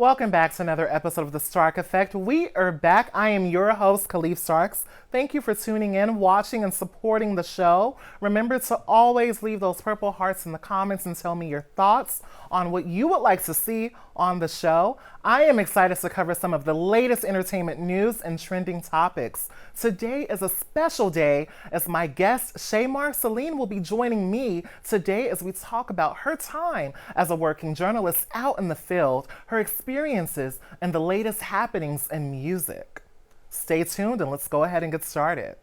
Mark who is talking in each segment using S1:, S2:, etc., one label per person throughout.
S1: Welcome back to another episode of The Stark Effect. We are back. I am your host, Kaleef Starks. Thank you for tuning in, watching, and supporting the show. Remember to always leave those purple hearts in the comments and tell me your thoughts on what you would like to see on the show. I am excited to cover some of the latest entertainment news and trending topics. Today is a special day as my guest, Shei Marcelline, will be joining me today as we talk about her time as a working journalist out in the field, her experiences, and the latest happenings in music. Stay tuned and let's go ahead and get started.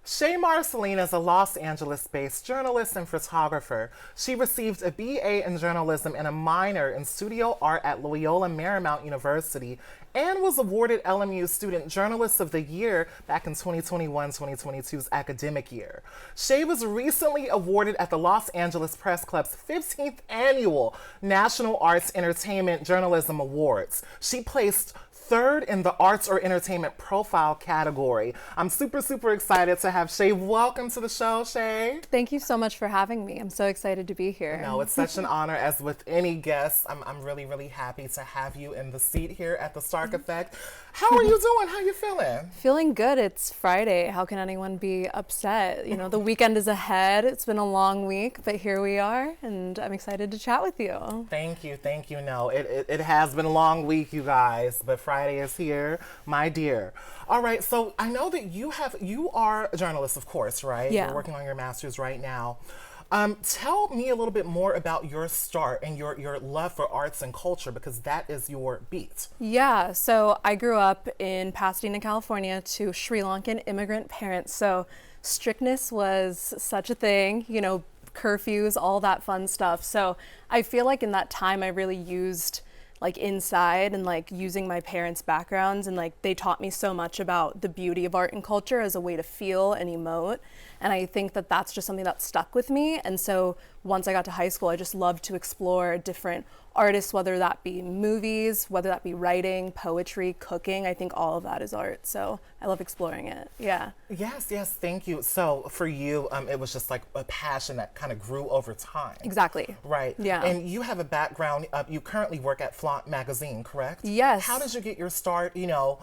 S1: Shei Marcelline is a Los Angeles-based journalist and photographer. She received a BA in journalism and a minor in studio art at Loyola Marymount University and was awarded LMU Student Journalist of the Year back in 2021-2022's academic year. Shei was recently awarded at the Los Angeles Press Club's 15th Annual National Arts Entertainment Journalism Awards. She placed third in the arts or entertainment profile category. I'm super excited to have Shei. Welcome to the show, Shei.
S2: Thank you so much for having me. I'm so excited to be here.
S1: No, it's such an honor. As with any guest, I'm really happy to have you in the seat here at the Stark Effect. How are you doing? How are you feeling?
S2: Feeling good. It's Friday. How can anyone be upset? You know, the weekend is ahead. It's been a long week, but here we are, and I'm excited to chat with you.
S1: Thank you. No, it has been a long week, you guys, but Friday is here, my dear. All right, so I know that you are a journalist, of course, right?
S2: Yeah.
S1: You're working on your master's right now. Tell me a little bit more about your start and your love for arts and culture, because that is your beat.
S2: Yeah, so I grew up in Pasadena, California to Sri Lankan immigrant parents. So strictness was such a thing, you know, curfews, all that fun stuff. So I feel like in that time I really used like inside and like using my parents' backgrounds, and like they taught me so much about the beauty of art and culture as a way to feel and emote. And I think that that's just something that stuck with me. And so once I got to high school, I just loved to explore different artists, whether that be movies, whether that be writing, poetry, cooking. I think all of that is art. So I love exploring it. Yeah.
S1: Yes, thank you. So for you, it was just like a passion that kind of grew over time.
S2: Exactly.
S1: Right.
S2: Yeah.
S1: And you have a background, you currently work at Flaunt magazine, correct?
S2: Yes.
S1: How did you get your start, you know,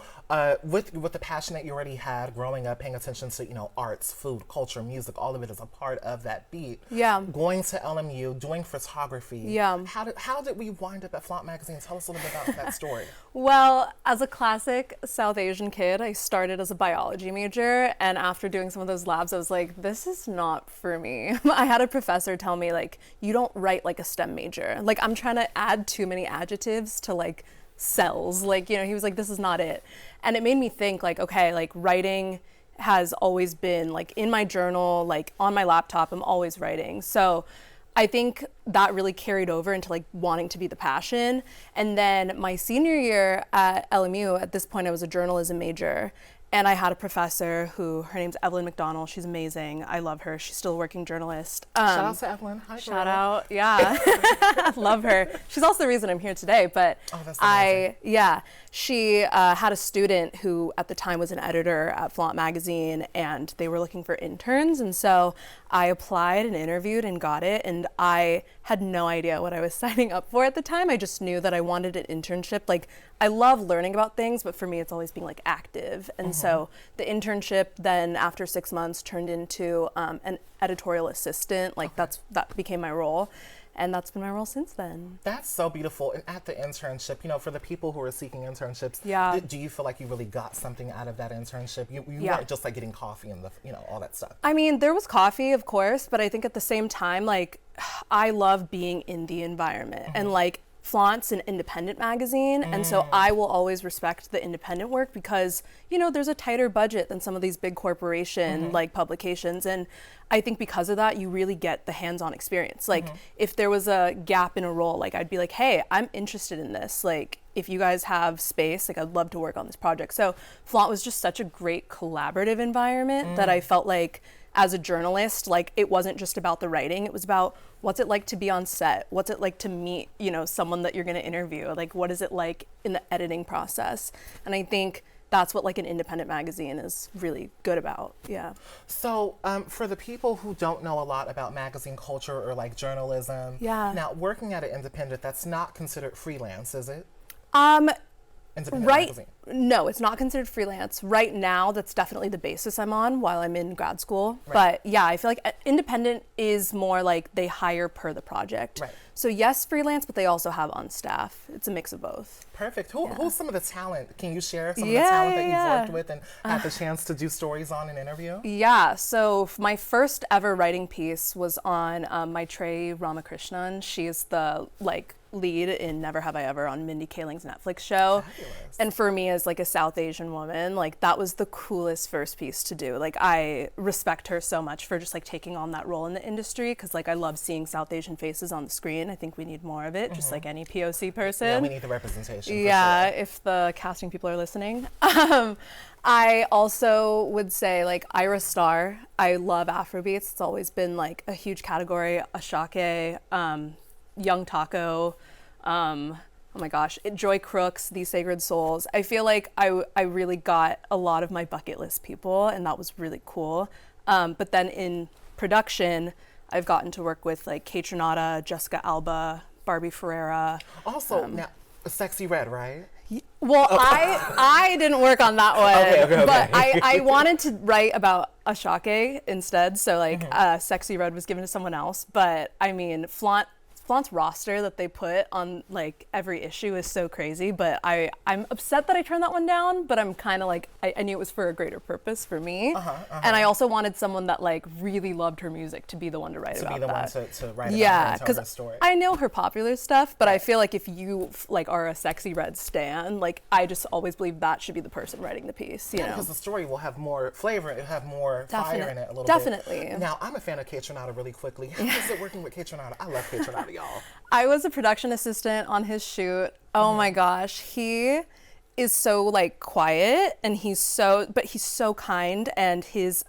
S1: with the passion that you already had growing up, paying attention to, you know, arts, food, culture, music, all of it is a part of that beat.
S2: Yeah.
S1: Going to LMU, doing photography.
S2: Yeah.
S1: How did we wind up at Flaunt magazine? Tell us a little bit about that story.
S2: Well, as a classic South Asian kid, I started as a biology major, and after doing some of those labs, I was like, this is not for me. I had a professor tell me, like, you don't write like a STEM major. Like, I'm trying to add too many adjectives to like cells. Like, you know, he was like, this is not it. And it made me think like, okay, like writing has always been like in my journal, like on my laptop, I'm always writing. So I think that really carried over into like wanting to be the passion. And then my senior year at LMU, at this point I was a journalism major, and I had a professor who, her name's Evelyn McDonald. She's amazing. I love her. She's still a working journalist.
S1: Shout out to Evelyn. Hi,
S2: shout
S1: girl.
S2: out. Yeah. Love her. She's also the reason I'm here today. But
S1: that's amazing.
S2: she had a student who at the time was an editor at Flaunt magazine, and they were looking for interns. And so I applied and interviewed and got it. And I had no idea what I was signing up for at the time. I just knew that I wanted an internship. Like, I love learning about things, but for me, it's always being like active. And so the internship then after 6 months turned into an editorial assistant. Like that became my role. And that's been my role since then.
S1: That's so beautiful. And at the internship, you know, for the people who are seeking internships, do you feel like you really got something out of that internship? You weren't just like getting coffee and all that stuff.
S2: I mean, there was coffee, of course, but I think at the same time, like, I love being in the environment. And like, Flaunt's an independent magazine, and so I will always respect the independent work because, you know, there's a tighter budget than some of these big corporation like publications, and I think because of that, you really get the hands-on experience. Like, if there was a gap in a role, like, I'd be like, hey, I'm interested in this. Like, if you guys have space, like, I'd love to work on this project. So Flaunt was just such a great collaborative environment that I felt like, as a journalist, like, it wasn't just about the writing, it was about what's it like to be on set? What's it like to meet, you know, someone that you're gonna interview? Like, what is it like in the editing process? And I think that's what like an independent magazine is really good about. Yeah.
S1: So for the people who don't know a lot about magazine culture or like journalism, now working at an independent, that's not considered freelance, is it? Independent magazine.
S2: No, it's not considered freelance. Right now, that's definitely the basis I'm on while I'm in grad school. But yeah, I feel like independent is more like they hire per the project. So yes, freelance, but they also have on staff. It's a mix of both.
S1: Perfect. Who's some of the talent? Can you share some of the talent that you've worked with and had the chance to do stories on and interview?
S2: Yeah, so my first ever writing piece was on Maitreyi Ramakrishnan. She's the like lead in Never Have I Ever on Mindy Kaling's Netflix show.
S1: Fabulous.
S2: And for me as like a South Asian woman, like that was the coolest first piece to do. Like I respect her so much for just like taking on that role in the industry, because like I love seeing South Asian faces on the screen. I think we need more of it, just like any POC person.
S1: Yeah, we need the representation.
S2: Yeah,
S1: for sure.
S2: if the casting people are listening. I also would say like Ira Star. I love Afrobeats. It's always been like a huge category. Ashake, Young Taco, oh my gosh, Joy Crooks, These Sacred Souls. I feel like I really got a lot of my bucket list people, and that was really cool. But then in production, I've gotten to work with like Kate Renata, Jessica Alba, Barbie Ferreira.
S1: Also, now, Sexy Red, right?
S2: Well, I didn't work on that one,
S1: okay.
S2: but I wanted to write about Ashake instead. So like Sexy Red was given to someone else. But I mean, Flaunt's roster that they put on like every issue is so crazy, but I'm upset that I turned that one down, but I'm kind of like, I knew it was for a greater purpose for me. And I also wanted someone that like really loved her music to be the one to write about that.
S1: To be the one to write about her and tell her story.
S2: I know her popular stuff, but I feel like if you like are a Sexy Red stan, like I just always believe that should be the person writing the piece, you know?
S1: Because the story will have more flavor, it'll have more fire in it a little bit.
S2: Definitely.
S1: Now, I'm a fan of Kate Renata really quickly. How is it working with Kate Renata? I love Kate Renata, y'all.
S2: I was a production assistant on his shoot. Oh my gosh, he is so like quiet, and he's so kind, and his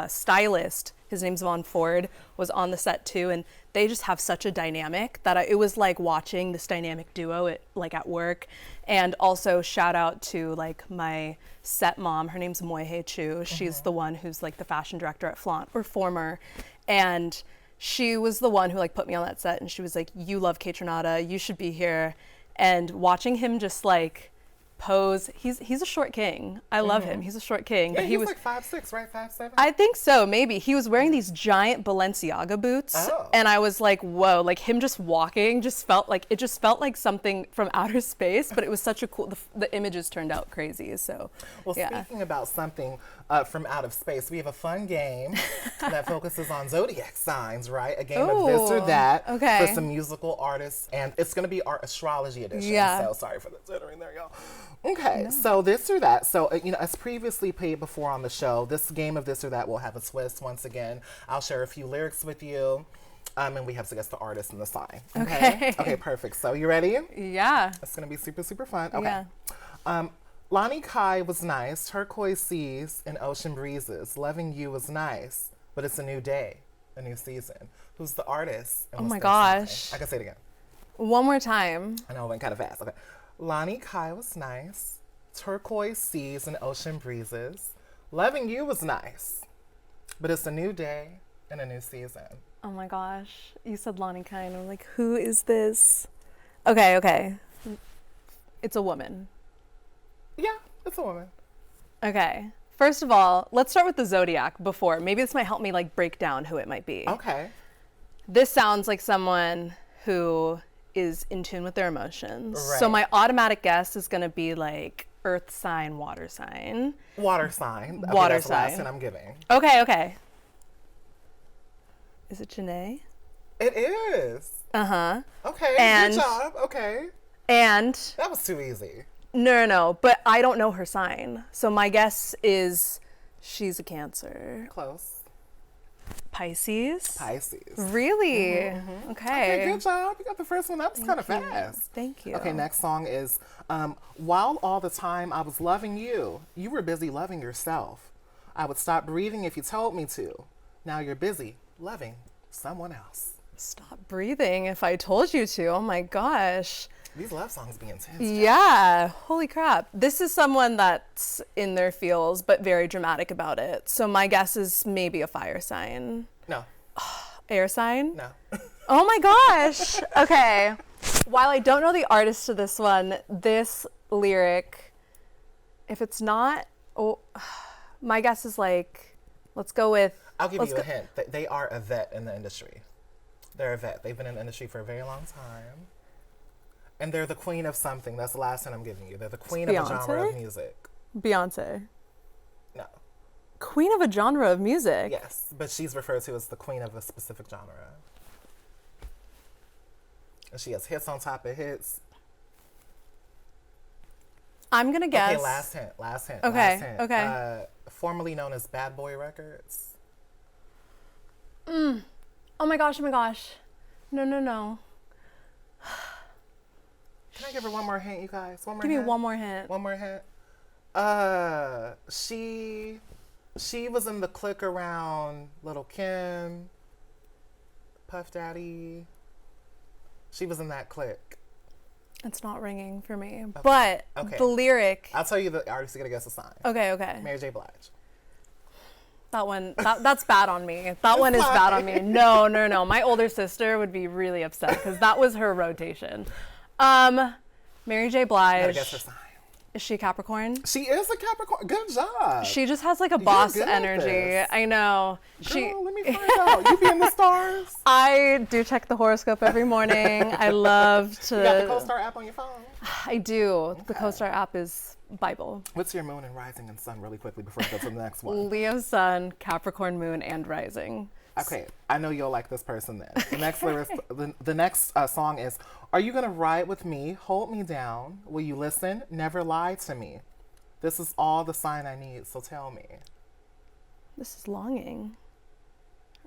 S2: stylist, his name's Vaughn Ford, was on the set too, and they just have such a dynamic that it was like watching this dynamic duo at work. And also shout out to like my set mom, her name's Moyhe Chu. She's the one who's like the fashion director at Flaunt, or former, and she was the one who like put me on that set, and she was like, you love Kate Renata, you should be here. And watching him just like pose, he's a short king. I love him. He's a short king.
S1: Yeah,
S2: but
S1: he was like 5'6", right? 5'7"?
S2: I think so, maybe. He was wearing these giant Balenciaga boots, and I was like, whoa, like him just walking just felt like something from outer space, but it was such a cool, the images turned out crazy, so
S1: Well,
S2: yeah.
S1: Speaking about something from out of space, we have a fun game that focuses on zodiac signs, right? A game of this or that for some musical artists, and it's going to be our astrology edition.
S2: Yeah.
S1: So sorry for the stuttering there, y'all. Okay, so this or that. So, as previously played before on the show, this game of this or that will have a twist once again. I'll share a few lyrics with you, and we have to guess the artist and the sign. Okay? Okay, perfect. So, you ready?
S2: Yeah.
S1: It's going to be super, super fun. Okay.
S2: Yeah.
S1: Lonnie Kai was nice, turquoise seas and ocean breezes. Loving you was nice, but it's a new day, a new season. Who's the artist? And
S2: Oh
S1: what's
S2: my
S1: their sign?
S2: gosh.
S1: I can say it again.
S2: One more time.
S1: I know, it went kind of fast. Okay. Lonnie Kai was nice, turquoise seas and ocean breezes. Loving you was nice, but it's a new day and a new season.
S2: Oh my gosh. You said Lonnie Kai, and I'm like, who is this? Okay. It's a woman.
S1: Yeah, it's a woman.
S2: Okay. First of all, let's start with the zodiac before. Maybe this might help me like break down who it might be.
S1: Okay.
S2: This sounds like someone who is in tune with their emotions.
S1: Right.
S2: So my automatic guess is going to be like earth sign, water sign.
S1: Water sign. Okay,
S2: Water
S1: that's the last
S2: sign.
S1: hint I'm giving.
S2: Okay. Is it Janae?
S1: It is.
S2: Uh-huh.
S1: Okay,
S2: And-
S1: good job. Okay.
S2: And
S1: That was too easy.
S2: no, but I don't know her sign. So my guess is she's a Cancer.
S1: Close.
S2: Pisces?
S1: Pisces.
S2: Really? Okay.
S1: Okay, good job. You got the first one. That was kind of fast.
S2: Thank you.
S1: Okay, next song is While All the Time I Was Loving You, You Were Busy Loving Yourself. I would stop breathing if you told me to. Now you're busy loving someone else.
S2: Stop breathing if I told you to. Oh my gosh.
S1: These love songs be intense.
S2: Yeah, holy crap. This is someone that's in their feels, but very dramatic about it. So my guess is maybe a fire sign.
S1: No.
S2: Air sign?
S1: No.
S2: Oh my gosh. Okay. While I don't know the artist to this one, this lyric, if it's not, my guess is like, let's go with.
S1: I'll give you a hint. They are a vet in the industry. They're a vet. They've been in the industry for a very long time. And they're the queen of something. That's the last hint I'm giving you. They're the queen of a genre of music.
S2: Beyonce.
S1: No.
S2: Queen of a genre of music?
S1: Yes, but she's referred to as the queen of a specific genre. And she has hits on top of hits.
S2: I'm going to guess.
S1: Okay, last hint.
S2: Okay,
S1: last hint.
S2: okay.
S1: Formerly known as Bad Boy Records.
S2: Oh my gosh, No.
S1: Can I give her one more hint, you guys? One more
S2: Give
S1: hint?
S2: me one more hint.
S1: One more hint. She was in the clique around Little Kim, Puff Daddy. She was in that clique.
S2: It's not ringing for me.
S1: Okay.
S2: But
S1: Okay.
S2: the lyric.
S1: I'll tell you the artist. You gotta guess the sign.
S2: Okay.
S1: Mary J. Blige.
S2: That one, that's bad on me. That one is bad on me. No. My older sister would be really upset because that was her rotation. Mary J. Blige.
S1: Gotta guess her sign.
S2: Is she Capricorn?
S1: She is a Capricorn. Good job.
S2: She just has like a boss
S1: good at
S2: energy.
S1: this.
S2: I know.
S1: Girl, let me find out. You be in the stars.
S2: I do check the horoscope every morning. I love to.
S1: You got the Co-Star app on your phone?
S2: I do. Okay. The Co-Star app is Bible.
S1: What's your moon and rising and sun really quickly before we go to the next one?
S2: Leo sun, Capricorn moon, and rising.
S1: Okay, I know you'll like this person then. The next the next song is, "Are you gonna ride with me? Hold me down. Will you listen? Never lie to me. This is all the sign I need. So tell me."
S2: This is longing.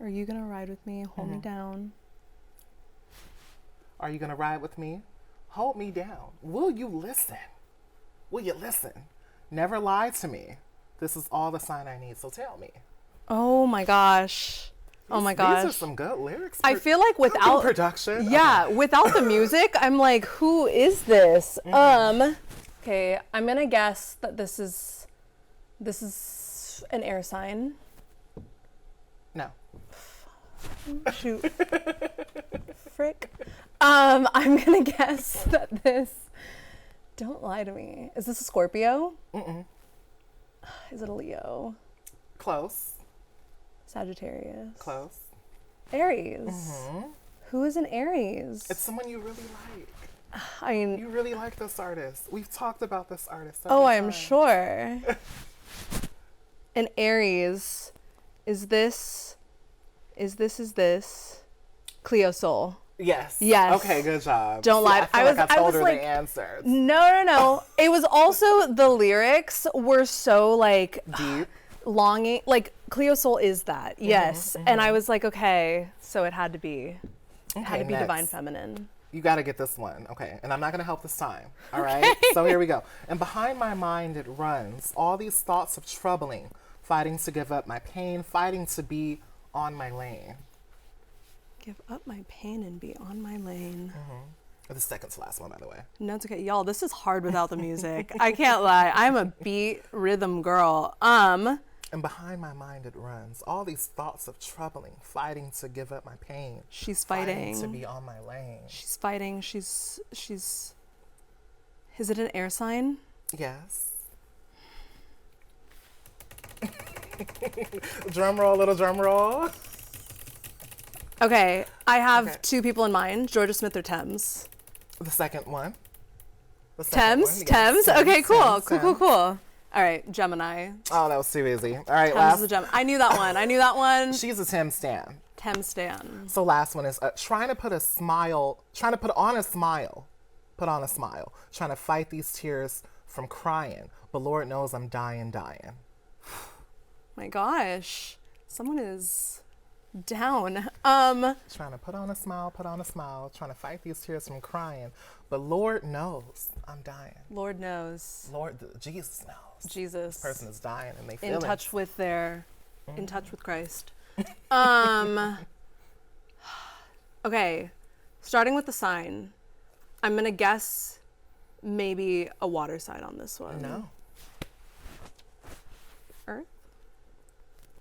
S2: Are you gonna ride with me? Hold me down.
S1: Are you gonna ride with me? Hold me down. Will you listen? Will you listen? Never lie to me. This is all the sign I need. So tell me.
S2: Oh my gosh. Oh my gosh.
S1: These are some good lyrics.
S2: I feel like without
S1: production.
S2: Yeah, without the music, I'm like, who is this? Okay, I'm gonna guess that this is an air sign.
S1: No.
S2: Shoot. Frick. I'm gonna guess that this. Don't lie to me. Is this a Scorpio? Is it a Leo?
S1: Close.
S2: Sagittarius.
S1: Close.
S2: Aries. Who is an Aries?
S1: It's someone you really like.
S2: I mean,
S1: You really like this artist. We've talked about this artist.
S2: oh, I'm sure. An Aries. Is this Cleo Soul?
S1: Yes.
S2: Yes.
S1: Okay, good job.
S2: Don't lie.
S1: I feel like I told
S2: was
S1: her
S2: like,
S1: the answer.
S2: No. It was also the lyrics were so like
S1: Deep.
S2: longing. Like Cleo Soul is that. Yes. And I was like, okay, so it had to be. It had to be
S1: next.
S2: divine feminine.
S1: You got to get this one. Okay. And I'm not going to help this time. All right. So here we go. And behind my mind it runs all these thoughts of troubling, fighting to give up my pain, fighting to be on my lane.
S2: Give up my pain and be on my lane.
S1: The second to last one, by the way.
S2: No, it's okay. Y'all, this is hard without the music. I can't lie. I'm a beat rhythm girl.
S1: And behind my mind it runs all these thoughts of troubling, fighting to give up my pain.
S2: She's fighting.
S1: To be on my lane.
S2: She's fighting. She's. Is it an air sign?
S1: Yes. Drum roll, little drum roll.
S2: Okay, I have two people in mind: Georgia Smith or Thames.
S1: The second one. The second
S2: Thames.
S1: one, yes.
S2: Thames. Okay, cool.
S1: Thames.
S2: All right, Gemini.
S1: Oh, that was too easy. All right,
S2: Thames is a Gemini. I knew that one.
S1: She's a Tim Stan.
S2: Thames Stan.
S1: So last one is trying to put on a smile, trying to fight these tears from crying, but Lord knows I'm dying.
S2: My gosh, someone is down.
S1: Trying to put on a smile, trying to fight these tears from crying, but Lord knows I'm dying.
S2: Lord knows.
S1: Jesus knows.
S2: Jesus.
S1: This person is dying and they feel
S2: in touch with Christ. Okay, starting with the sign. I'm gonna guess maybe a water sign on this one.
S1: No.
S2: Earth?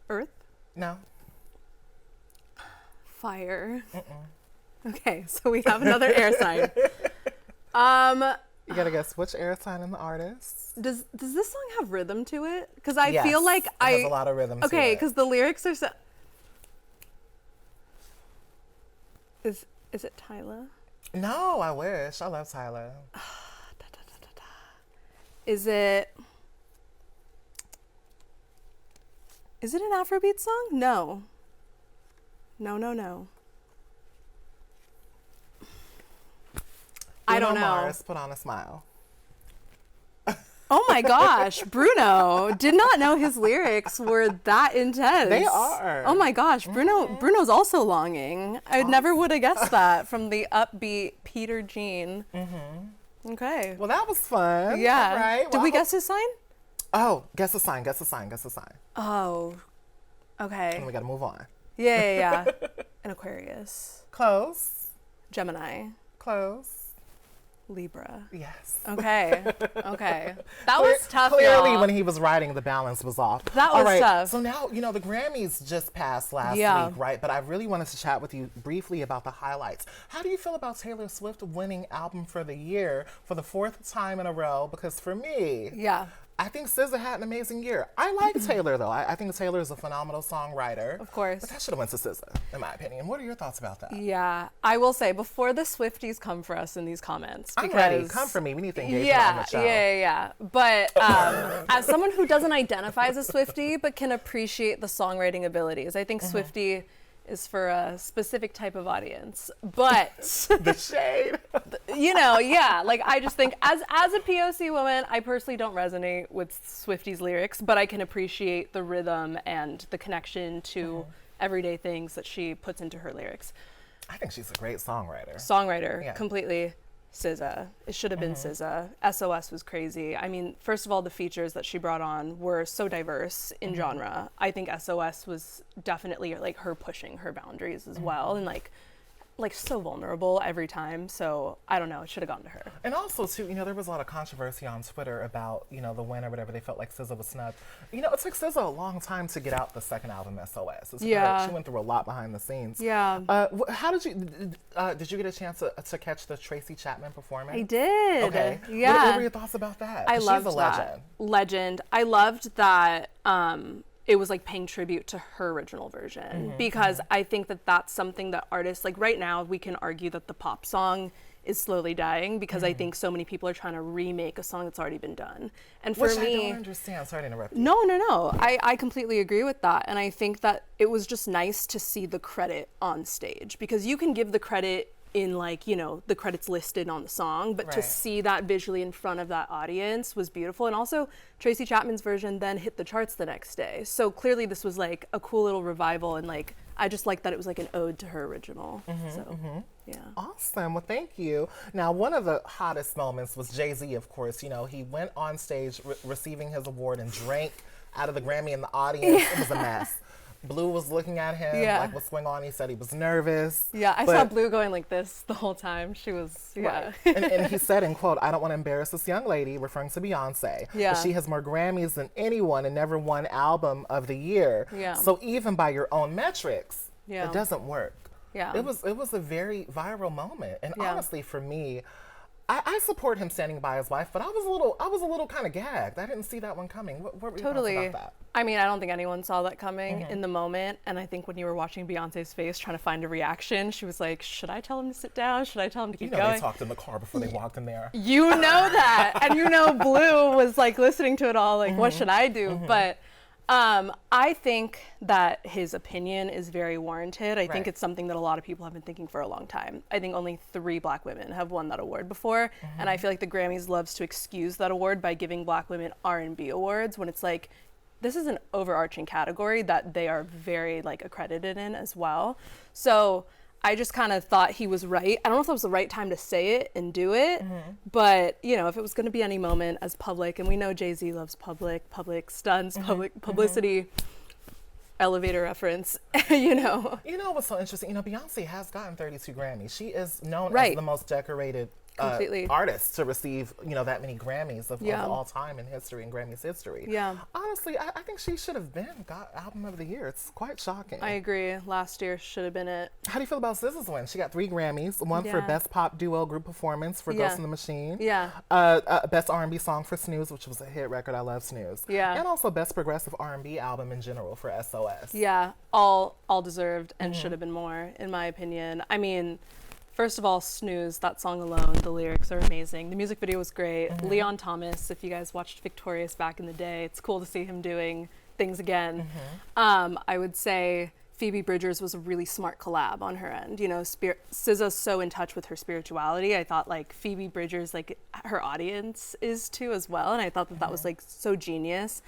S2: Earth?
S1: No.
S2: Fire.
S1: Mm-mm.
S2: Okay, so we have another air sign.
S1: You gotta guess which air sign and the artist.
S2: Does this song have rhythm to it? Because I
S1: Yes,
S2: feel like
S1: it has a lot of rhythm to
S2: Okay,
S1: it.
S2: because the lyrics are so. Is it Tyler?
S1: No, I wish. I love Tyler.
S2: Is it an Afrobeat song? No. No. I don't know.
S1: Mars, put on a smile.
S2: Oh my gosh, Bruno did not know his lyrics were that intense.
S1: They are.
S2: Oh my gosh, Bruno's also longing. I never would have guessed that from the upbeat Peter Jean. Okay.
S1: Well, that was fun.
S2: Yeah.
S1: All right.
S2: Did we guess his sign?
S1: Oh, guess a sign.
S2: Oh. Okay.
S1: And we gotta move on.
S2: Yeah. An Aquarius.
S1: Close.
S2: Gemini.
S1: Close.
S2: Libra.
S1: Yes.
S2: Okay. That was tough,
S1: Clearly,
S2: y'all.
S1: when he was writing, the balance was off.
S2: That was
S1: All right,
S2: tough.
S1: So now, the Grammys just passed last week, right? But I really wanted to chat with you briefly about the highlights. How do you feel about Taylor Swift winning Album for the Year for the 4th time in a row? Because for me,
S2: Yeah.
S1: I think SZA had an amazing year. I like Taylor, though. I think Taylor is a phenomenal songwriter.
S2: Of course.
S1: But that should have went to SZA, in my opinion. What are your thoughts about that?
S2: Yeah. I will say, before the Swifties come for us in these comments,
S1: I'm ready. Come for me. We need to engage on the show.
S2: Yeah. But as someone who doesn't identify as a Swiftie, but can appreciate the songwriting abilities, I think Swiftie is for a specific type of audience. But
S1: The shade.
S2: like I just think as a POC woman, I personally don't resonate with Swifties lyrics, but I can appreciate the rhythm and the connection to everyday things that she puts into her lyrics.
S1: I think she's a great songwriter.
S2: Songwriter,
S1: Yeah.
S2: completely. SZA. It should have been SZA. SOS was crazy. I mean, first of all, the features that she brought on were so diverse in genre. I think SOS was definitely like her pushing her boundaries as well, and like so vulnerable every time. So I don't know, it should have gone to her.
S1: And also, too, there was a lot of controversy on Twitter about, the win or whatever. They felt like SZA was snubbed. It took SZA a long time to get out the second album, SOS.
S2: Yeah.
S1: She went through a lot behind the scenes.
S2: Yeah.
S1: How did you get a chance to catch the Tracy Chapman performance?
S2: I did.
S1: Okay.
S2: Yeah.
S1: What were your thoughts about that?
S2: I
S1: 'Cause
S2: loved
S1: she's a
S2: that.
S1: legend.
S2: I loved that it was like paying tribute to her original version, because I think that that's something that artists, like right now, we can argue that the pop song is slowly dying because I think so many people are trying to remake a song that's already been done. And for
S1: Which
S2: me,
S1: I don't understand. Sorry to interrupt you.
S2: No. I completely agree with that. And I think that it was just nice to see the credit on stage, because you can give the credit in the credits listed on the song, but to
S1: Right.
S2: see that visually in front of that audience was beautiful. And also Tracy Chapman's version then hit the charts the next day. So clearly this was like a cool little revival, and I just like that it was like an ode to her original. Yeah.
S1: Awesome. Well, thank you. Now, one of the hottest moments was Jay-Z, of course. He went on stage receiving his award and drank out of the Grammy in the audience. It was a mess. Blue was looking at him like, what's going on? He said he was nervous.
S2: Yeah, I saw Blue going like this the whole time. She was, yeah.
S1: Right. And he said, in quote, "I don't want to embarrass this young lady," referring to Beyonce.
S2: Yeah.
S1: But she has more Grammys than anyone and never won Album of the Year.
S2: Yeah.
S1: So even by your own metrics,
S2: Yeah.
S1: it doesn't work.
S2: Yeah.
S1: It was a very viral moment. And
S2: Yeah.
S1: honestly, for me, I support him standing by his wife, but I was a little kind of gagged. I didn't see that one coming. What were your
S2: Totally.
S1: thoughts about that?
S2: I mean, I don't think anyone saw that coming in the moment. And I think when you were watching Beyonce's face trying to find a reaction, she was like, should I tell him to sit down? Should I tell him to keep going?
S1: They talked in the car before they walked in there.
S2: You know that. And Blue was like listening to it all, like, what should I do? But I think that his opinion is very warranted. I think
S1: Right.
S2: it's something that a lot of people have been thinking for a long time. I think only 3 Black women have won that award before. And I feel like the Grammys loves to excuse that award by giving Black women R&B awards, when it's like, this is an overarching category that they are very accredited in as well. So I just kind of thought he was right. I don't know if that was the right time to say it and do it, but if it was going to be any moment as public, and we know Jay-Z loves public stunts, public publicity, elevator reference,
S1: You know what's so interesting? Beyonce has gotten 32 Grammys. She is known as
S2: Right.
S1: the most decorated
S2: Completely.
S1: artist to receive, that many Grammys of
S2: Yeah.
S1: all time in history and Grammys history.
S2: Yeah.
S1: Honestly, I think she should have been got Album of the Year. It's quite shocking.
S2: I agree. Last year should have been it.
S1: How do you feel about SZA's win? She got 3 Grammys, one for
S2: Yeah.
S1: Best Pop Duo Group Performance for
S2: Yeah.
S1: Ghost in the Machine.
S2: Yeah.
S1: Best R&B Song for Snooze, which was a hit record. I love Snooze.
S2: Yeah.
S1: And also Best Progressive R&B Album in general for SOS.
S2: Yeah, all deserved and should have been more, in my opinion. I mean, first of all, Snooze, that song alone, the lyrics are amazing. The music video was great. Leon Thomas, if you guys watched Victorious back in the day, it's cool to see him doing things again. I would say Phoebe Bridgers was a really smart collab on her end. SZA's so in touch with her spirituality. I thought like Phoebe Bridgers, like her audience is too as well. And I thought that was like so genius.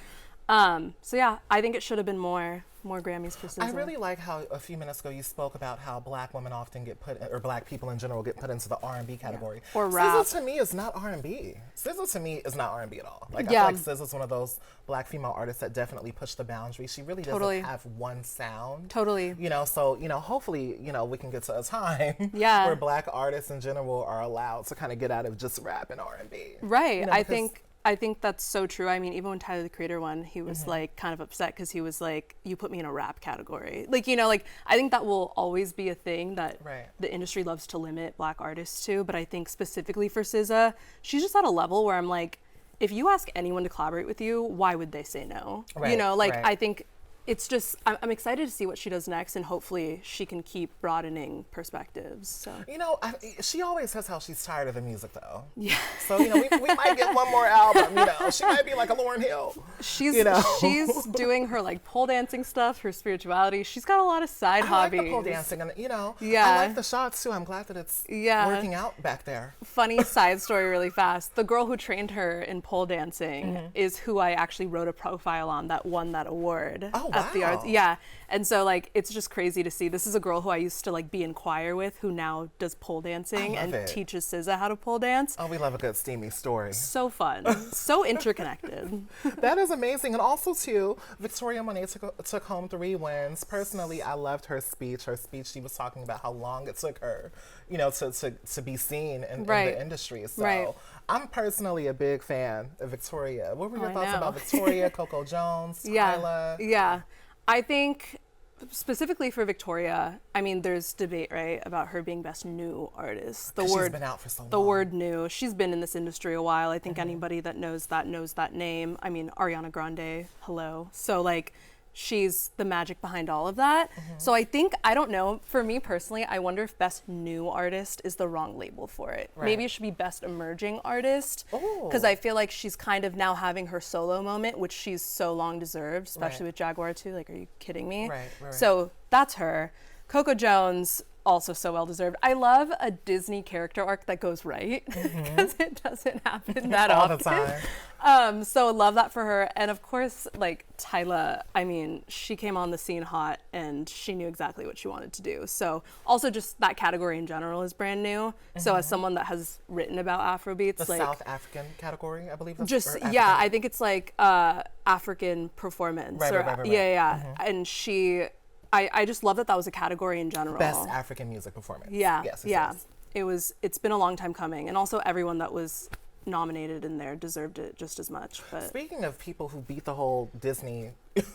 S2: So yeah, I think it should have been more Grammys for SZA.
S1: I really like how a few minutes ago you spoke about how Black women often get put, or Black people in general get put into the R&B category.
S2: Yeah. Or rap.
S1: SZA to me is not R&B. SZA to me is not R&B at all. Like,
S2: Yeah.
S1: I feel like SZA's one of those Black female artists that definitely push the boundaries. She really doesn't
S2: Totally.
S1: have one sound.
S2: Totally.
S1: So, hopefully, we can get to a time
S2: Yeah.
S1: where Black artists in general are allowed to kind of get out of just rap and R&B.
S2: Right.
S1: Because
S2: I think that's so true. I mean, even when Tyler the Creator won, he was like kind of upset because he was like, "You put me in a rap category." Like, I think that will always be a thing that
S1: Right.
S2: the industry loves to limit Black artists to. But I think specifically for SZA, she's just at a level where I'm like, if you ask anyone to collaborate with you, why would they say no?
S1: Right, right.
S2: I think it's just, I'm excited to see what she does next, and hopefully she can keep broadening perspectives. So.
S1: She always says how she's tired of the music, though.
S2: Yeah.
S1: So, we might get one more album, She might be like a Lauryn Hill.
S2: She's doing her like pole dancing stuff, her spirituality. She's got a lot of side
S1: I
S2: hobbies.
S1: like the pole dancing, and,
S2: Yeah.
S1: I like the shots, too. I'm glad that it's working out back there.
S2: Funny side story really fast. The girl who trained her in pole dancing is who I actually wrote a profile on that won that award.
S1: Oh,
S2: at the
S1: wow.
S2: arts. Yeah. And so like it's just crazy to see. This is a girl who I used to like be in choir with, who now does pole dancing and teaches SZA how to pole dance.
S1: Oh, we love a good steamy story.
S2: So fun. So interconnected.
S1: That is amazing. And also, too, Victoria Monet took home 3 wins. Personally, I loved her speech. She was talking about how long it took her, to be seen in the industry. So I'm personally a big fan of Victoria. What were your thoughts about Victoria, Coco Jones, Tyla?
S2: Yeah. I think specifically for Victoria, I mean, there's debate, right, about her being best new artist.
S1: She's been out for so long.
S2: The word new. She's been in this industry a while. I think anybody that knows that name. I mean, Ariana Grande, hello. So like, she's the magic behind all of that. So I think, I don't know, for me personally, I wonder if best new artist is the wrong label for it.
S1: Right.
S2: Maybe it should be best emerging artist, because I feel like she's kind of now having her solo moment, which she's so long deserved, especially with Jaguar 2. Like, are you kidding me?
S1: Right.
S2: So that's her. Coco Jones, also so well deserved. I love a Disney character arc that goes right, because it doesn't happen that
S1: all
S2: often.
S1: the time.
S2: So love that for her. And of course, like Tyla, I mean, she came on the scene hot and she knew exactly what she wanted to do. So also just that category in general is brand new. So as someone that has written about Afrobeats,
S1: The
S2: like
S1: South African category, I believe.
S2: I think it's like African performance.
S1: Right.
S2: Yeah. And I just love that was a category in general.
S1: Best African music performance.
S2: Yeah.
S1: Yes.
S2: It's been a long time coming. And also everyone that was nominated in there deserved it just as much. But
S1: speaking of people who beat the whole Disney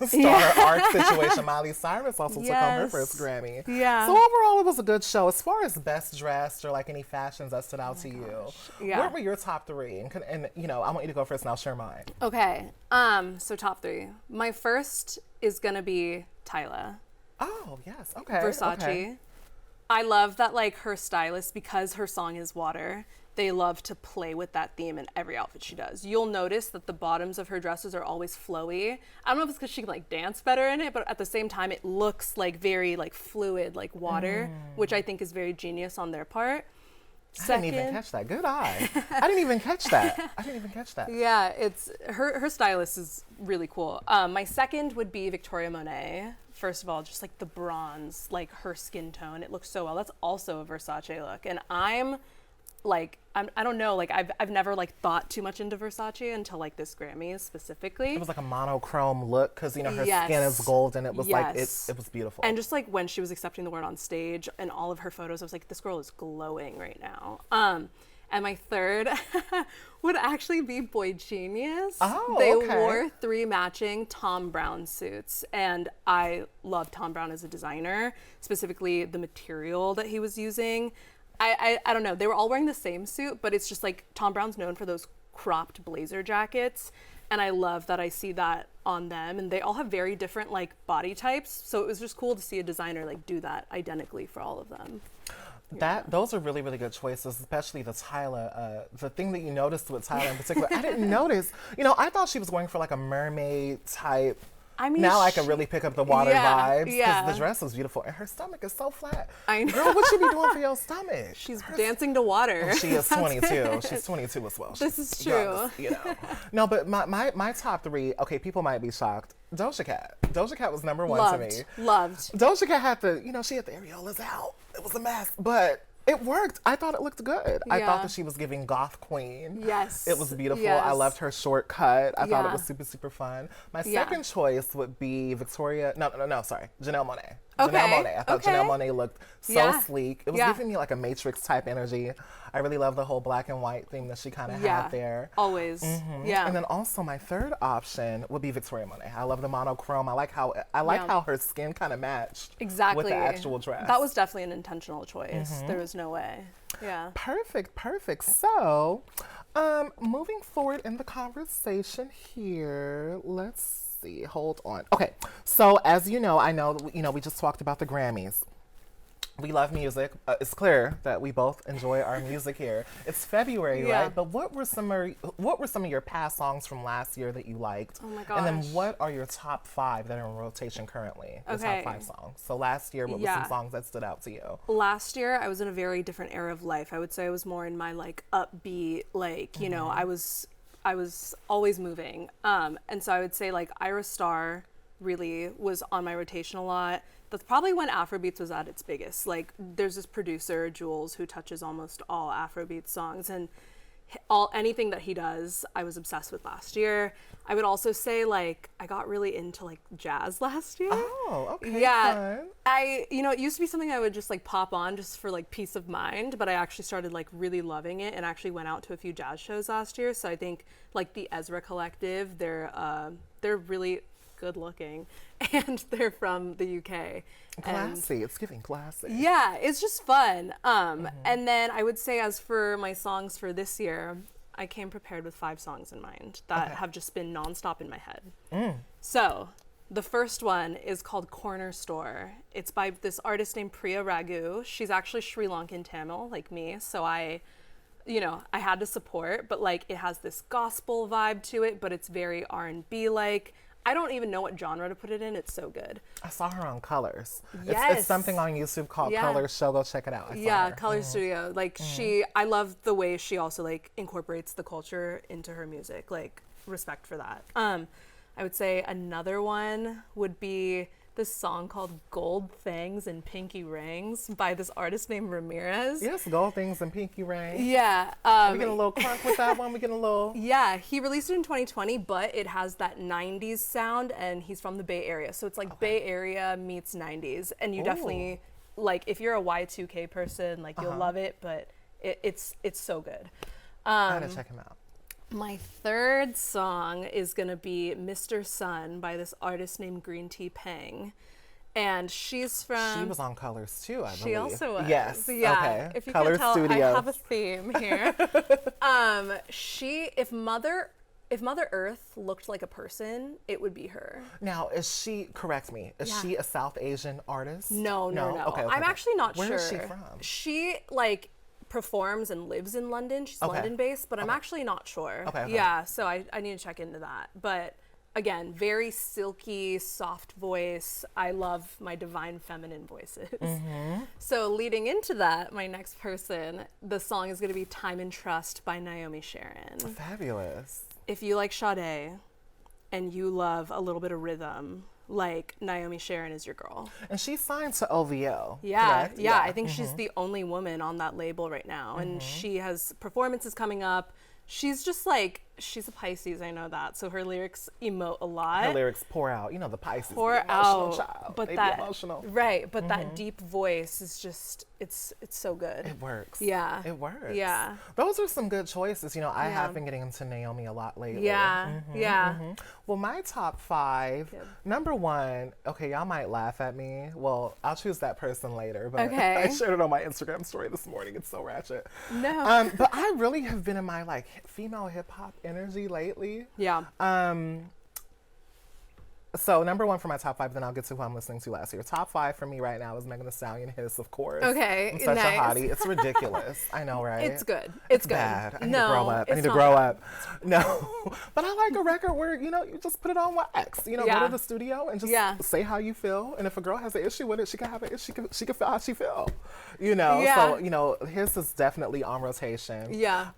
S1: star art situation, Miley Cyrus also took home her first Grammy.
S2: Yeah.
S1: So overall, it was a good show. As far as best dressed or like any fashions that stood out to you, what were your top 3? And I want you to go first and I'll share mine.
S2: Okay. So top 3. My first is gonna be Tyla.
S1: Oh, yes. Okay.
S2: Versace.
S1: Okay.
S2: I love that, like, her stylist, because her song is water, they love to play with that theme in every outfit she does. You'll notice that the bottoms of her dresses are always flowy. I don't know if it's because she can, like, dance better in it, but at the same time, it looks, like, very, like, fluid, like water, which I think is very genius on their part.
S1: I didn't even catch that. Good eye. I didn't even catch that.
S2: Yeah, it's her stylist is really cool. My second would be Victoria Monet. First of all, just like the bronze, like her skin tone, it looks so well. That's also a Versace look, and I don't know, like I've never like thought too much into Versace until like this Grammys specifically.
S1: It was like a monochrome look because her skin is gold, and it was like it was beautiful.
S2: And just like when she was accepting the award on stage and all of her photos, I was like, this girl is glowing right now. And my third would actually be Boy Genius.
S1: Oh,
S2: they
S1: okay.
S2: wore 3 matching Tom Brown suits, and I love Tom Brown as a designer, specifically the material that he was using. I don't know, they were all wearing the same suit, but it's just like Tom Brown's known for those cropped blazer jackets, and I love that I see that on them, and they all have very different like body types, so it was just cool to see a designer like do that identically for all of them.
S1: Those are really, really good choices, especially the Tyla. The thing that you noticed with Tyla in particular, I didn't notice. You know, I thought she was going for like a mermaid type.
S2: I mean,
S1: now I can really pick up the water vibes because
S2: yeah.
S1: the dress was beautiful and her stomach is so flat.
S2: I know.
S1: Girl, what you be doing for your stomach?
S2: She's dancing to water.
S1: Oh, she is 22. She's 22 as well.
S2: This is true.
S1: You know. No, but my top 3. Okay, people might be shocked. Doja Cat. Doja Cat was number 1 to me.
S2: Loved.
S1: Doja Cat had she had the areolas out. It was a mess, but it worked. I thought it looked good. I thought that she was giving goth queen.
S2: Yes.
S1: It was beautiful.
S2: Yes.
S1: I loved her short cut. I thought it was super, super fun. My second choice would be Janelle Monáe.
S2: Okay.
S1: Janelle Monáe. I thought
S2: Okay.
S1: Janelle Monáe looked so
S2: Yeah.
S1: sleek. It was
S2: Yeah.
S1: giving me like a Matrix type energy. I really love the whole black and white theme that she kind of had there.
S2: Always. Yeah.
S1: And then also my third option would be Victoria Monet. I love the monochrome. I like how her skin kind of matched
S2: Exactly.
S1: with the actual dress.
S2: That was definitely an intentional choice. There was no way. Yeah.
S1: Perfect. So, moving forward in the conversation here, let's see. Hold on. Okay. So, as you know, we just talked about the Grammys. We love music. It's clear that we both enjoy our music here. It's February, right? But what were some of your past songs from last year that you liked?
S2: Oh my gosh.
S1: And then what are your top 5 that are in rotation currently? The
S2: Okay.
S1: top 5 songs. So last year, what were some songs that stood out to you?
S2: Last year, I was in a very different era of life. I would say I was more in my like upbeat, like, you know, I was always moving. And so I would say like Ira Star really was on my rotation a lot. That's probably when Afrobeats was at its biggest. Like, there's this producer, Jules, who touches almost all Afrobeat songs, and anything that he does, I was obsessed with last year. I would also say, like, I got really into like jazz last year.
S1: Oh, okay.
S2: Yeah.
S1: Fun.
S2: It used to be something I would just like pop on just for like peace of mind, but I actually started like really loving it and actually went out to a few jazz shows last year. So I think like the Ezra Collective, they're really good looking and they're from the UK.
S1: Classy. It's giving classy.
S2: Yeah, it's just fun. And then I would say as for my songs for this year, I came prepared with 5 songs in mind that have just been nonstop in my head. So the first one is called Corner Store. It's by this artist named Priya Raghu. She's actually Sri Lankan Tamil like me. So I had to support, but like it has this gospel vibe to it, but it's very R&B like. I don't even know what genre to put it in. It's so good.
S1: I saw her on Colors.
S2: Yes.
S1: It's something on YouTube called Colors Show. Go check it out. I saw her.
S2: Color Studio. Like I love the way she also like incorporates the culture into her music. Like respect for that. I would say another one would be this song called Gold Things and Pinky Rings by this artist named Ramirez.
S1: Yes, Gold Things and Pinky Ring.
S2: Yeah.
S1: We get a little crunk with that one. We get a little.
S2: Yeah, he released it in 2020, but it has that 90s sound, and he's from the Bay Area. So it's like Bay Area meets 90s. And you definitely, like, if you're a Y2K person, like, you'll love it, but it's so good.
S1: I gotta check him out.
S2: My third song is going to be Mr. Sun by this artist named Green Tea Peng. And she's from...
S1: She was on Colors too, I believe.
S2: She also was.
S1: Yes.
S2: Yeah.
S1: Okay.
S2: If you
S1: Colors
S2: can tell,
S1: Studio.
S2: I have a theme here. If Mother Earth looked like a person, it would be her.
S1: Now, correct me, is she a South Asian artist?
S2: No.
S1: Okay.
S2: I'm actually not sure.
S1: Where is she from?
S2: She, like, performs and lives in London. She's London-based, but I'm actually not sure.
S1: Okay.
S2: Yeah, so I need to check into that. But again, very silky, soft voice. I love my divine feminine voices. So leading into that, my next person, the song is going to be Time and Trust by Naomi Sharon.
S1: Fabulous.
S2: If you like Sade and you love a little bit of rhythm, like Naomi Sharon is your girl.
S1: And she's signed to OVO.
S2: Yeah,
S1: correct?
S2: yeah. I think she's the only woman on that label right now. And she has performances coming up. She's just like, she's a Pisces, I know that. So her lyrics emote a lot.
S1: Her lyrics pour out. You know, the Pisces.
S2: Pour
S1: the emotional
S2: out.
S1: Child.
S2: But
S1: they
S2: that,
S1: be emotional.
S2: right. But that deep voice is just, it's so good.
S1: It works.
S2: Yeah.
S1: It works.
S2: Yeah.
S1: Those are some good choices. You know, I have been getting into Naomi a lot lately.
S2: Yeah. Yeah.
S1: Well, my top 5, number 1, okay, y'all might laugh at me. Well, I'll choose that person later, but
S2: Okay.
S1: I shared it on my Instagram story this morning. It's so ratchet.
S2: No.
S1: But I really have been in my like female hip hop energy lately.
S2: Yeah.
S1: So number 1 for my top 5, then I'll get to who I'm listening to last year. Top 5 for me right now is Megan Thee Stallion, Hiss, of course.
S2: Okay,
S1: I'm such
S2: nice.
S1: a hottie. It's ridiculous. I know, right?
S2: It's good. It's good.
S1: Bad. I need
S2: No,
S1: to grow up. I
S2: it's
S1: need to
S2: not
S1: grow
S2: bad.
S1: up. No, but I like a record where, you know, you just put it on wax. You know, go
S2: Yeah.
S1: to the studio and just
S2: Yeah.
S1: say how you feel. And if a girl has an issue with it, she can have an issue. She can feel how she feel. You know.
S2: Yeah.
S1: So you know, Hiss is definitely on rotation.
S2: Yeah.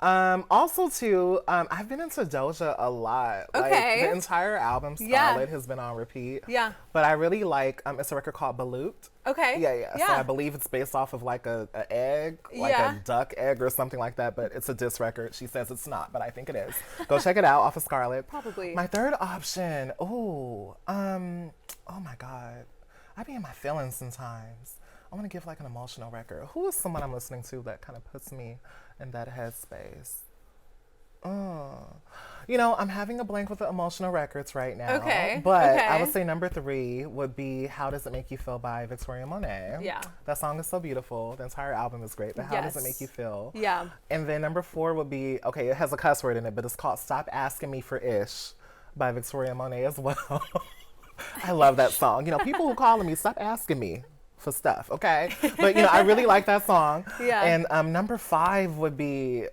S1: Also too, I've been into Doja a lot.
S2: Okay.
S1: Like, the entire album,
S2: Yeah.
S1: Scarlet, has been on repeat.
S2: Yeah.
S1: But I really like, it's a record called Balut.
S2: Okay.
S1: Yeah.
S2: Yeah.
S1: So I believe it's based off of like a egg, like
S2: Yeah.
S1: a duck egg or something like that, but it's a diss record. She says it's not, but I think it is. Go check it out off of Scarlet.
S2: Probably.
S1: My third option, oh my God. I be in my feelings sometimes. I want to give like an emotional record. Who is someone I'm listening to that kind of puts me in that headspace? You know, I'm having a blank with the emotional records right now.
S2: Okay,
S1: But
S2: okay.
S1: I would say number 3 would be How Does It Make You Feel by Victoria Monet.
S2: Yeah.
S1: That song is so beautiful. The entire album is great. But how does it
S2: Yes.
S1: make you feel?
S2: Yeah.
S1: And then number 4 would be, okay, it has a cuss word in it, but it's called Stop Asking Me for Ish by Victoria Monet as well. I love that song. You know, people who calling me, stop asking me for stuff, okay? But, you know, I really like that song.
S2: Yeah.
S1: And number 5 would be,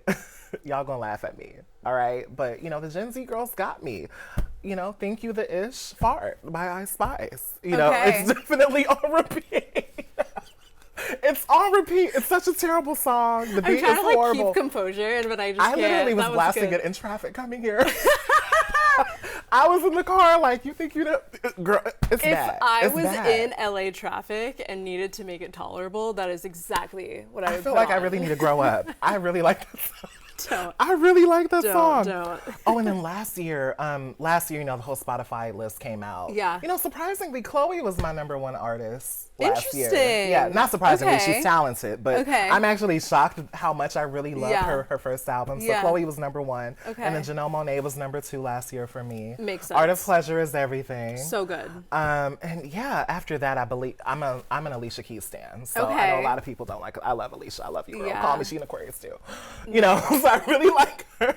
S1: y'all gonna laugh at me, all right? But, you know, the Gen Z girls got me. You know, Thank You the Ish Fart by Ice Spice. You know,
S2: Okay.
S1: it's definitely on repeat. It's on repeat. It's such a terrible song. The
S2: I'm
S1: beat
S2: trying
S1: is
S2: to like
S1: horrible.
S2: keep composure, but I just
S1: I
S2: can't.
S1: literally was
S2: That
S1: blasting
S2: good.
S1: it in traffic coming here. I was in the car like, you think you know, girl, it's
S2: If
S1: bad.
S2: I
S1: It's
S2: was
S1: bad.
S2: in LA traffic and needed to make it tolerable, that is exactly what I would
S1: I feel
S2: put
S1: like I
S2: on.
S1: really need to grow up. I really like that song.
S2: Don't.
S1: I really like that song.
S2: Don't.
S1: Oh, and then last year, you know, the whole Spotify list came out.
S2: Yeah.
S1: You know, surprisingly, Chloe was my number 1 artist last year.
S2: Interesting.
S1: Yeah, not surprisingly,
S2: Okay.
S1: she's talented, but
S2: Okay.
S1: I'm actually shocked at how much I really love
S2: Yeah.
S1: her first album. So
S2: Yeah.
S1: Chloe was number 1.
S2: Okay.
S1: And then Janelle Monáe was number 2 last year for me.
S2: Makes
S1: Art of
S2: sense.
S1: Pleasure is everything.
S2: So good.
S1: And yeah, after that, I believe I'm an Alicia Keys stan. So I know
S2: Okay.
S1: a lot of people don't like. I love Alicia. I love you, girl.
S2: Yeah.
S1: Call me. She an Aquarius too. You know, so I really like her.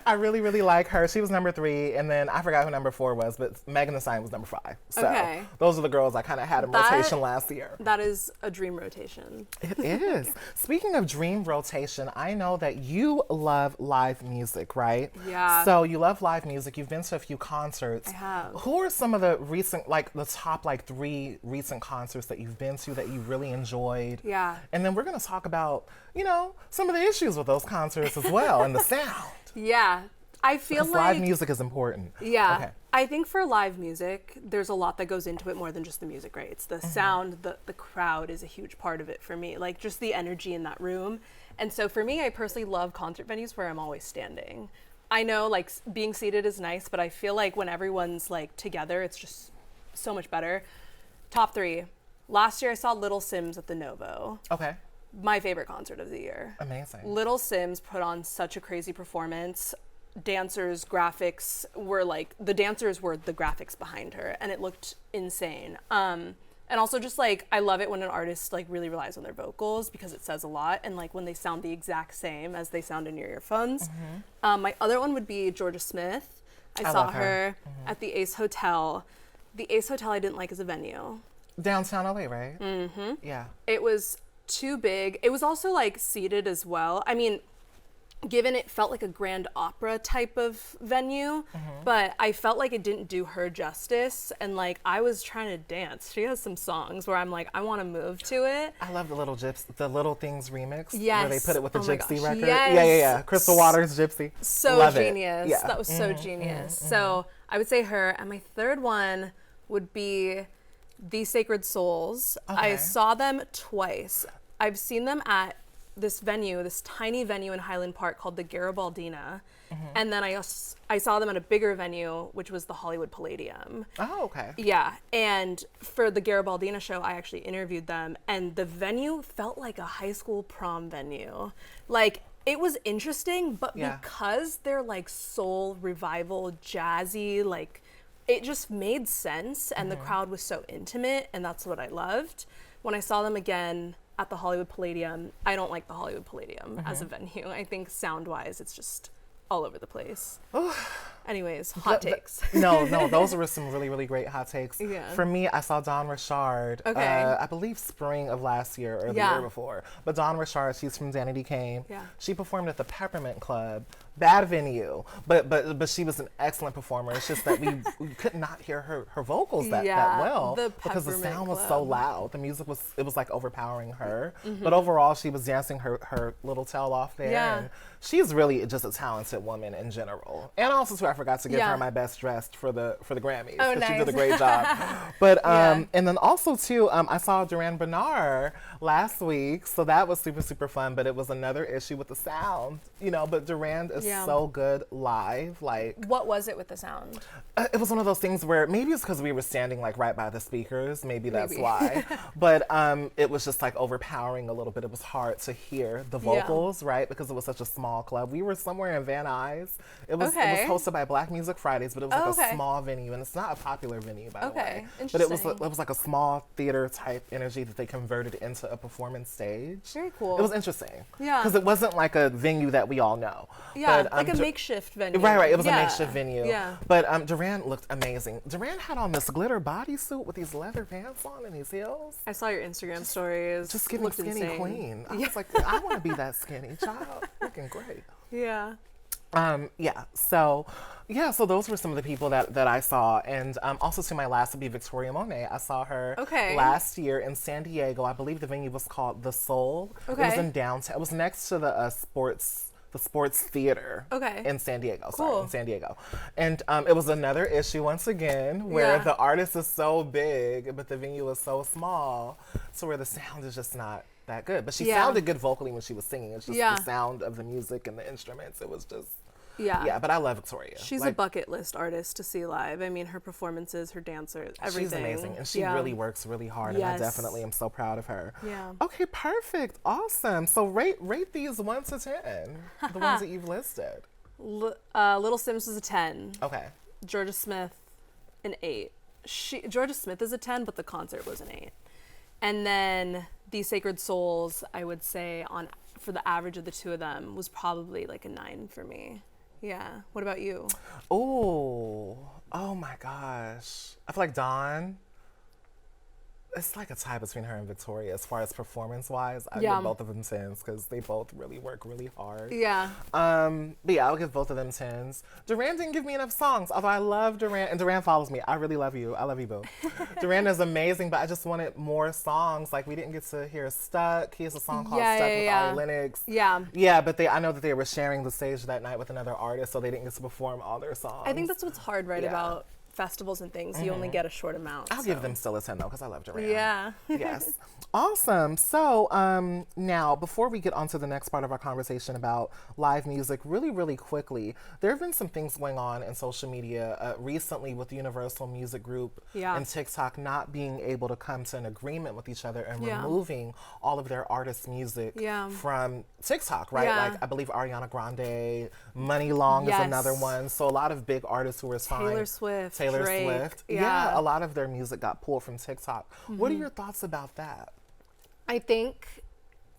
S1: I really, really like her. She was number 3, and then I forgot who number 4 was, but Megan Thee Stallion was number 5. So
S2: Okay.
S1: those are the girls I kind of had in
S2: That-
S1: rotation last year.
S2: That is a dream rotation.
S1: It is. Speaking of dream rotation, I know that you love live music, right?
S2: Yeah.
S1: So you love live music. You've been to a few concerts.
S2: I have.
S1: Who are some of the recent, like the top, like 3 recent concerts that you've been to that you really enjoyed?
S2: Yeah.
S1: And then we're going to talk about, you know, some of the issues with those concerts as well and the sound.
S2: Yeah. I feel
S1: Because
S2: like
S1: live music is important.
S2: Yeah.
S1: Okay.
S2: I think for live music, there's a lot that goes into it more than just the music, right? It's the sound, the crowd is a huge part of it for me, like just the energy in that room. And so for me, I personally love concert venues where I'm always standing. I know like being seated is nice, but I feel like when everyone's like together, it's just so much better. Top 3. Last year I saw Little Sims at the Novo.
S1: Okay.
S2: My favorite concert of the year.
S1: Amazing.
S2: Little Sims put on such a crazy performance. Dancers, graphics were like, the dancers were the graphics behind her, and it looked insane. And also just like, I love it when an artist like really relies on their vocals because it says a lot, and like when they sound the exact same as they sound in your earphones. My other one would be Georgia Smith. I saw
S1: love her.
S2: at the Ace Hotel. The Ace Hotel I didn't like as a venue.
S1: Downtown LA, right? Mm-hmm. Yeah.
S2: It was too big. It was also like seated as well. I mean, given it felt like a grand opera type of venue, but I felt like it didn't do her justice. And like, I was trying to dance. She has some songs where I'm like, I want to move to it.
S1: I love the Little Things remix. Where they
S2: Yes.
S1: put it with the
S2: Oh my
S1: Gypsy
S2: gosh,
S1: record.
S2: yes.
S1: Yeah. Crystal Waters, Gypsy.
S2: So
S1: Love it.
S2: genius.
S1: Yeah.
S2: That was so genius. So I would say her. And my third one would be The Sacred Souls. I
S1: Okay.
S2: saw them twice. I've seen them at this venue, this tiny venue in Highland Park called the Garibaldina. And then I saw them at a bigger venue, which was the Hollywood Palladium.
S1: Oh, okay.
S2: Yeah, and for the Garibaldina show, I actually interviewed them, and the venue felt like a high school prom venue. Like, it was interesting, but because they're like soul revival, jazzy, like, it just made sense, and the crowd was so intimate, and that's what I loved. When I saw them again at the Hollywood Palladium, I don't like the Hollywood Palladium as a venue. I think sound-wise, it's just all over the place. Anyways, hot takes.
S1: No, those were some really, really great hot takes.
S2: Yeah.
S1: For me, I saw Dawn Richard, I believe spring of last year or the year before. But Dawn Richard, she's from Danity Kane.
S2: Yeah.
S1: She performed at the Peppermint Club. Bad venue, but she was an excellent performer. It's just that we could not hear her vocals that well because the sound was so loud. The music was like overpowering her. But overall, she was dancing her little tail off there.
S2: Yeah.
S1: And she's really just a talented woman in general. And also, too, I forgot to give her my best dressed for the Grammys.
S2: Oh, nice.
S1: She did a great job. But and then also too, I saw Duran Bernard last week, so that was super, super fun. But it was another issue with the sound, But Duran is so good live. Like,
S2: what was it with the sound?
S1: It was one of those things where maybe it's because we were standing like right by the speakers. Maybe that's why. But it was just like overpowering a little bit. It was hard to hear the vocals, right? Because it was such a small club. We were somewhere in Van Nuys. It was hosted by Black Music Fridays, but it was like a small venue, and it's not a popular venue, by the way. But it was like a small theater type energy that they converted into a performance stage.
S2: Very cool.
S1: It was interesting.
S2: Yeah.
S1: Because it wasn't like a venue that we all know.
S2: Yeah,
S1: but,
S2: like a makeshift venue.
S1: Right. It was a makeshift venue.
S2: Yeah.
S1: But Duran looked amazing. Duran had on this glitter bodysuit with these leather pants on and these heels.
S2: I saw your Instagram stories.
S1: Just giving skinny
S2: insane.
S1: queen. I was like, I want to be that skinny child. Looking great.
S2: Yeah.
S1: So those were some of the people that I saw. And also to my last would be Victoria Monet. I saw her last year in San Diego. I believe the venue was called The Soul.
S2: Okay.
S1: It was in downtown. It was next to the sports theater in San Diego.
S2: Cool.
S1: In San Diego. And it was another issue once again where the artist is so big, but the venue is so small, so where the sound is just not that good. But she sounded good vocally when she was singing. It's just the sound of the music and the instruments. It was just but I love Victoria.
S2: She's a bucket list artist to see live. I mean, her performances, her dancers, everything.
S1: She's amazing, and she really works really hard, and I definitely am so proud of her.
S2: Yeah.
S1: Okay, perfect, awesome. So rate these 1 to 10, the ones that you've listed.
S2: Little Sims is a 10.
S1: Okay.
S2: Georgia Smith, an 8. Georgia Smith is a 10, but the concert was an 8. And then These Sacred Souls, I would say, for the average of the two of them, was probably like a 9 for me. Yeah. What about you?
S1: Oh my gosh. I feel like Dawn, it's like a tie between her and Victoria as far as performance-wise. I give both of them 10s because they both really work really hard.
S2: Yeah.
S1: But yeah, I'll give both of them 10s. Duran didn't give me enough songs, although I love Duran, and Duran follows me. I really love you. I love you, boo. Duran is amazing, but I just wanted more songs. Like, we didn't get to hear Stuck. He has a song called Stuck with Ari Lennox.
S2: Yeah.
S1: Yeah, but I know that they were sharing the stage that night with another artist, so they didn't get to perform all their songs.
S2: I think that's what's hard, about festivals and things. You only get a short amount.
S1: I'll give them still a 10 though, because I love Duran.
S2: Yeah.
S1: Yes. Awesome. So now, before we get on to the next part of our conversation about live music, really, really quickly, there have been some things going on in social media recently with Universal Music Group and TikTok not being able to come to an agreement with each other and removing all of their artists' music from TikTok, right? Like, I believe Ariana Grande, Money Long is another one. So a lot of big artists who were signed. Taylor Swift. Yeah, a lot of their music got pulled from TikTok. What are your thoughts about that?
S2: I think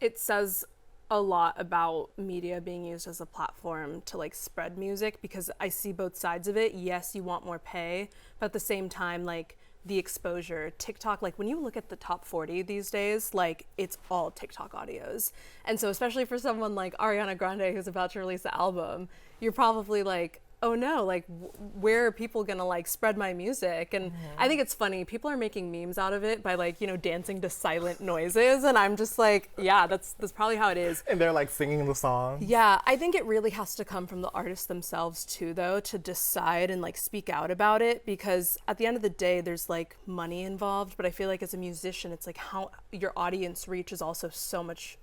S2: it says a lot about media being used as a platform to like spread music, because I see both sides of it. Yes, you want more pay, but at the same time, like, the exposure. TikTok, like, when you look at the top 40 these days, like, it's all TikTok audios. And so especially for someone like Ariana Grande who's about to release an album, you're probably like, oh no, like where are people gonna like spread my music? And I think it's funny, people are making memes out of it by like, you know, dancing to silent noises, and I'm just like, yeah, that's probably how it is.
S1: And they're like singing the song.
S2: Yeah, I think it really has to come from the artists themselves too, though, to decide and like speak out about it, because at the end of the day there's like money involved, but I feel like as a musician it's like how your audience reach is also so much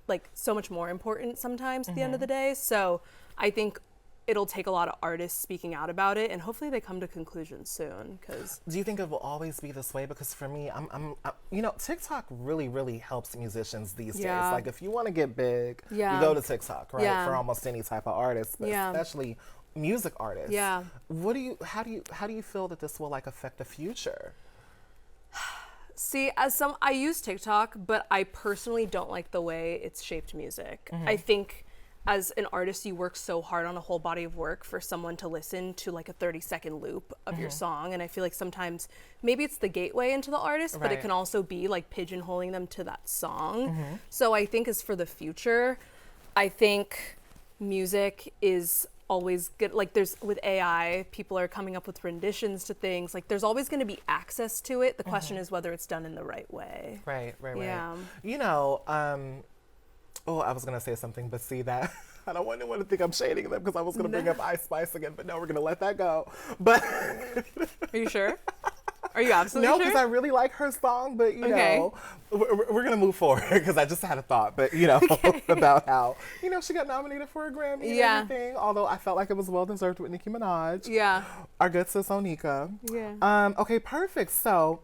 S2: more important sometimes at the end of the day. So I think it'll take a lot of artists speaking out about it, and hopefully they come to conclusions soon. Because
S1: do you think it will always be this way? Because for me, I'm you know, TikTok really helps musicians these days. Like if you want to get big, you go to TikTok, right? For almost any type of artist, but especially music artists.
S2: Yeah.
S1: How do you feel that this will like affect the future?
S2: See, I use TikTok, but I personally don't like the way it's shaped music. I think as an artist, you work so hard on a whole body of work for someone to listen to like a 30-second loop of your song. And I feel like sometimes maybe it's the gateway into the artist, but it can also be like pigeonholing them to that song. So I think as for the future, I think music is always good. Like there's with AI, people are coming up with renditions to things. Like there's always going to be access to it. The question is whether it's done in the right way.
S1: Right.
S2: Yeah.
S1: You know, oh, I was going to say something, but see that, I don't want anyone to think I'm shading them because I was going to bring up Ice Spice again, but no, we're going to let that go. But
S2: are you sure? Are you absolutely
S1: sure? No,
S2: sure?
S1: because I really like her song, but you know, we're going to move forward because I just had a thought, but you know, about how, you know, she got nominated for a Grammy and everything, although I felt like it was well-deserved with Nicki Minaj.
S2: Yeah.
S1: Our good sis Onika.
S2: Yeah.
S1: Okay, perfect. So...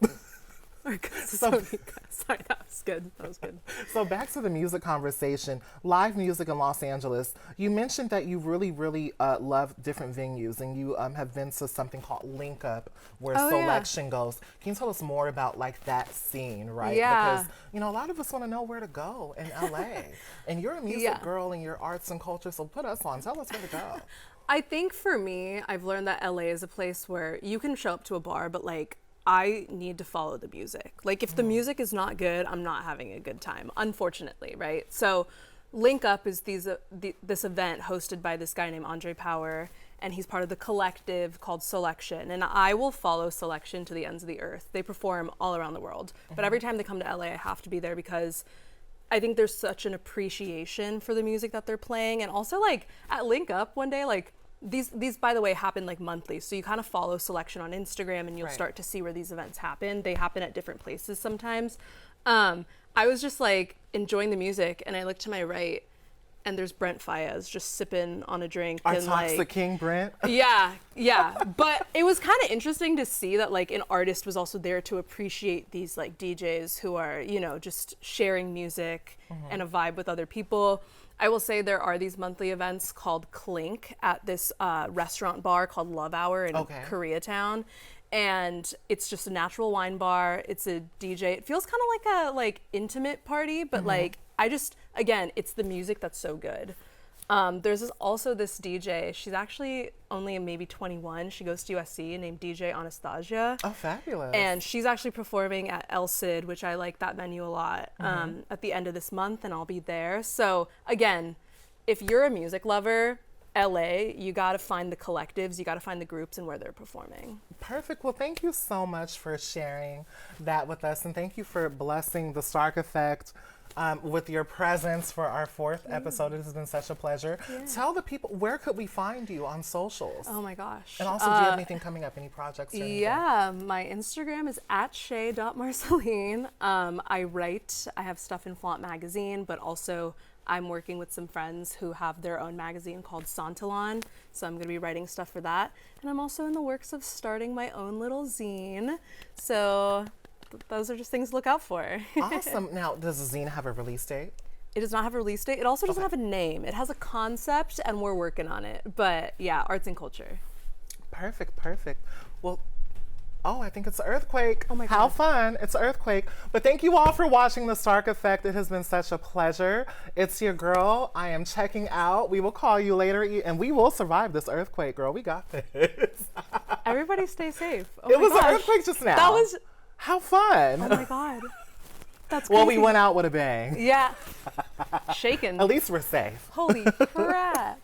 S2: Sorry, that was good.
S1: So back to the music conversation, live music in Los Angeles. You mentioned that you really love different venues, and you have been to something called Link Up, where selection goes. Can you tell us more about like that scene, right?
S2: Yeah.
S1: Because you know a lot of us want to know where to go in LA, and you're a music girl and you're arts and culture, so put us on. Tell us where to go.
S2: I think for me, I've learned that LA is a place where you can show up to a bar, but like I need to follow the music. Like if the music is not good, I'm not having a good time, unfortunately, right? So Link Up is this event hosted by this guy named Andre Power, and he's part of the collective called Selection, and I will follow Selection to the ends of the earth. They perform all around the world, but every time they come to LA, I have to be there because I think there's such an appreciation for the music that they're playing. And also like at Link Up one day, like these by the way happen like monthly, so you kind of follow Selection on Instagram and you'll start to see where these events happen. They happen at different places sometimes. I was just like enjoying the music, and I looked to my right and there's Brent Faiyaz just sipping on a drink.
S1: Our
S2: and
S1: toxic
S2: like,
S1: king Brent.
S2: yeah but it was kind of interesting to see that like an artist was also there to appreciate these like DJs who are, you know, just sharing music and a vibe with other people. I will say there are these monthly events called Clink at this restaurant bar called Love Hour in Koreatown. And it's just a natural wine bar. It's a DJ. It feels kind of like a intimate party, but like again, it's the music that's so good. There's also this DJ. She's actually only maybe 21. She goes to USC, named DJ Anastasia.
S1: Oh, fabulous.
S2: And she's actually performing at El Cid, which I like that venue a lot, at the end of this month, and I'll be there. So again, if you're a music lover, LA, you got to find the collectives, you got to find the groups and where they're performing.
S1: Perfect. Well, thank you so much for sharing that with us, and thank you for blessing the Stark Effect with your presence for our 4th episode. It has been such a pleasure. Tell the people, where could we find you on socials?
S2: Oh my gosh.
S1: And also, do you have anything coming up, any projects or anything?
S2: Yeah, my Instagram is at Shei.Marcelline. I write, I have stuff in Flaunt magazine, but also I'm working with some friends who have their own magazine called Santalon, so I'm going to be writing stuff for that. And I'm also in the works of starting my own little zine, so those are just things to look out for.
S1: Awesome. Now, does the zine have a release date?
S2: It does not have a release date. It also doesn't have a name. It has a concept, and we're working on it. But yeah, arts and culture.
S1: Perfect. Well, I think it's an earthquake.
S2: Oh my God.
S1: How fun. It's an earthquake. But thank you all for watching The Stark Effect. It has been such a pleasure. It's your girl. I am checking out. We will call you later, and we will survive this earthquake, girl. We got this.
S2: Everybody stay safe.
S1: It was an earthquake just now.
S2: That was...
S1: How fun.
S2: Oh my God. That's crazy.
S1: Well, we went out with a bang.
S2: Yeah. Shaken.
S1: At least we're safe.
S2: Holy crap.